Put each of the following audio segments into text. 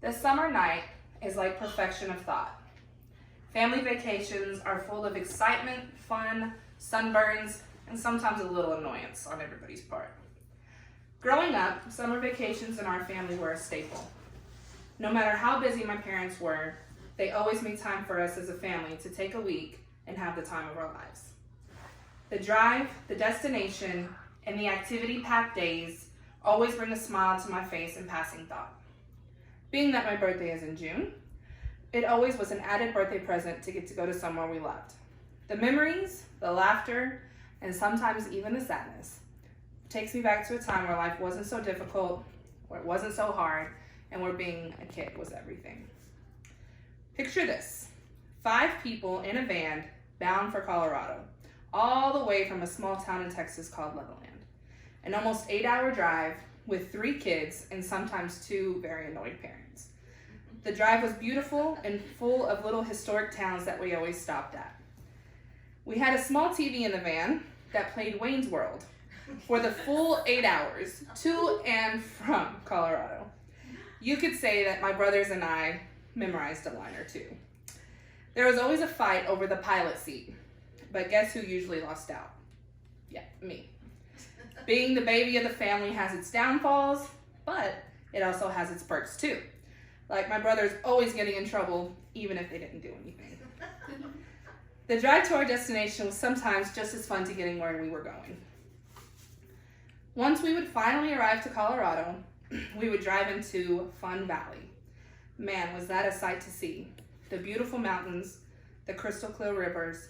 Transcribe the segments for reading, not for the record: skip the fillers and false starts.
The summer night is like perfection of thought. Family vacations are full of excitement, fun, sunburns, and sometimes a little annoyance on everybody's part. Growing up, summer vacations in our family were a staple. No matter how busy my parents were, they always made time for us as a family to take a week and have the time of our lives. The drive, the destination, and the activity-packed days always bring a smile to my face in passing thought. Being that my birthday is in June, it always was an added birthday present to get to go to somewhere we loved. The memories, the laughter, and sometimes even the sadness takes me back to a time where life wasn't so difficult, where it wasn't so hard, and where being a kid was everything. Picture this: 5 people in a van bound for Colorado, all the way from a small town in Texas called Levelland. An almost 8-hour drive with 3 kids and sometimes 2 very annoyed parents. The drive was beautiful and full of little historic towns that we always stopped at. We had a small TV in the van that played Wayne's World for the full 8 hours to and from Colorado. You could say that my brothers and I memorized a line or 2. There was always a fight over the pilot seat, but guess who usually lost out? Yeah, me. Being the baby of the family has its downfalls, but it also has its perks too. Like my brothers always getting in trouble, even if they didn't do anything. The drive to our destination was sometimes just as fun to getting where we were going. Once we would finally arrive to Colorado, we would drive into Fun Valley. Man, was that a sight to see. The beautiful mountains, the crystal clear rivers,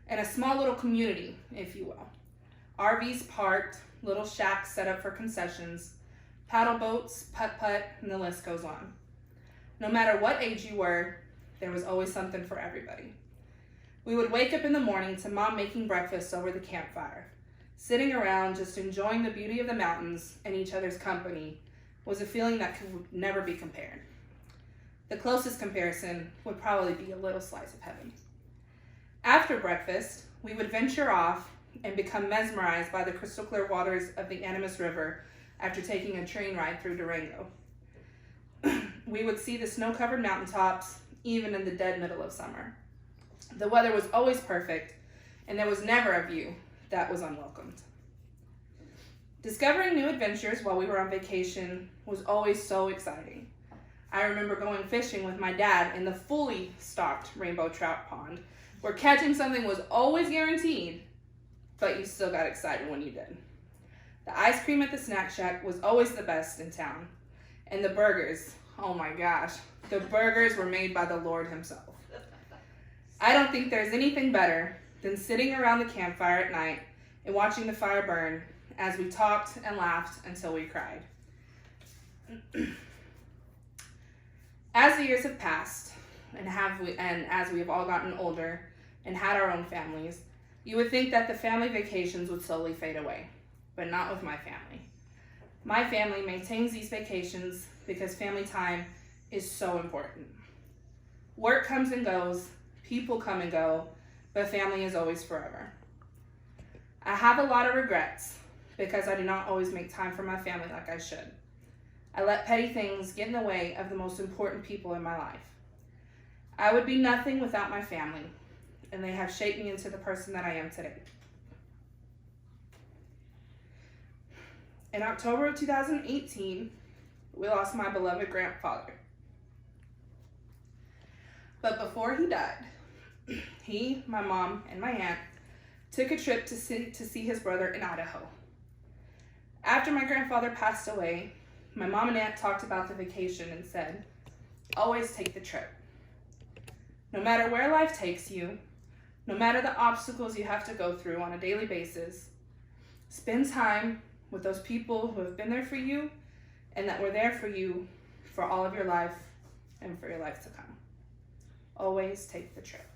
and a small little community, if you will. RVs parked, little shacks set up for concessions, paddle boats, putt-putt, and the list goes on. No matter what age you were, there was always something for everybody. We would wake up in the morning to Mom making breakfast over the campfire. Sitting around just enjoying the beauty of the mountains and each other's company was a feeling that could never be compared. The closest comparison would probably be a little slice of heaven. After breakfast, we would venture off and become mesmerized by the crystal clear waters of the Animas River after taking a train ride through Durango. We would see the snow-covered mountaintops even in the dead middle of summer. The weather was always perfect, and there was never a view that was unwelcomed. Discovering new adventures while we were on vacation was always so exciting. I remember going fishing with my dad in the fully stocked rainbow trout pond, where catching something was always guaranteed, but you still got excited when you did. The ice cream at the snack shack was always the best in town. And the burgers, oh my gosh, the burgers were made by the Lord himself. I don't think there's anything better than sitting around the campfire at night and watching the fire burn as we talked and laughed until we cried. As the years have passed, and as we have all gotten older and had our own families, you would think that the family vacations would slowly fade away, but not with my family. My family maintains these vacations because family time is so important. Work comes and goes, people come and go, but family is always forever. I have a lot of regrets because I do not always make time for my family like I should. I let petty things get in the way of the most important people in my life. I would be nothing without my family, and they have shaped me into the person that I am today. In October of 2018, we lost my beloved grandfather. But before he died, he, my mom, and my aunt took a trip to see his brother in Idaho. After my grandfather passed away, my mom and aunt talked about the vacation and said, always take the trip. No matter where life takes you, no matter the obstacles you have to go through on a daily basis, spend time with those people who have been there for you and that were there for you for all of your life and for your life to come. Always take the trip.